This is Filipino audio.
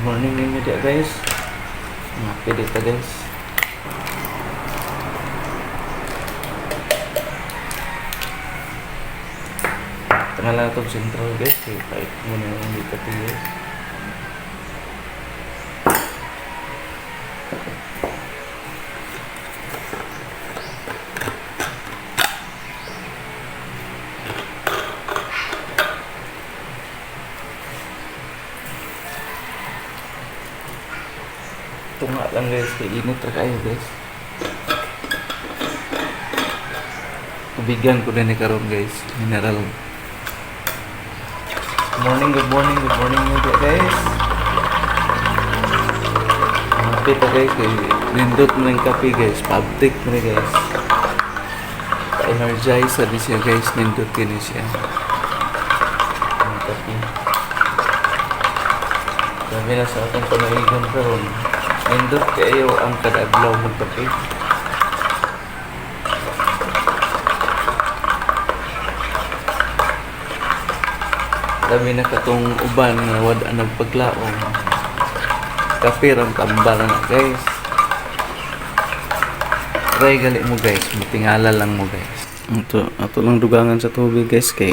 Morning ninyo dia guys. Happy dito guys. Tengah lang itong sentral guys. Kahit muna yung dito guys. Ito nga lang guys, kay init ra kayo guys. Tubigan ko din ni karon guys, mineral. Good morning mga guys. Happy pa guys, kay nindot mo ng kape guys, public mo guys. Pa-energize sa siya guys, nindot kini siya. Ang kape. Sabi na sa atong panahigan karon. Nindot kayo ang kadaglaw mong kape. Dami na katong uban nga wad ang nagpaglaong. Kape ram tambal na guys. Try gali mo guys, matingala lang mo guys. Ito lang dugangan sa tubig guys kay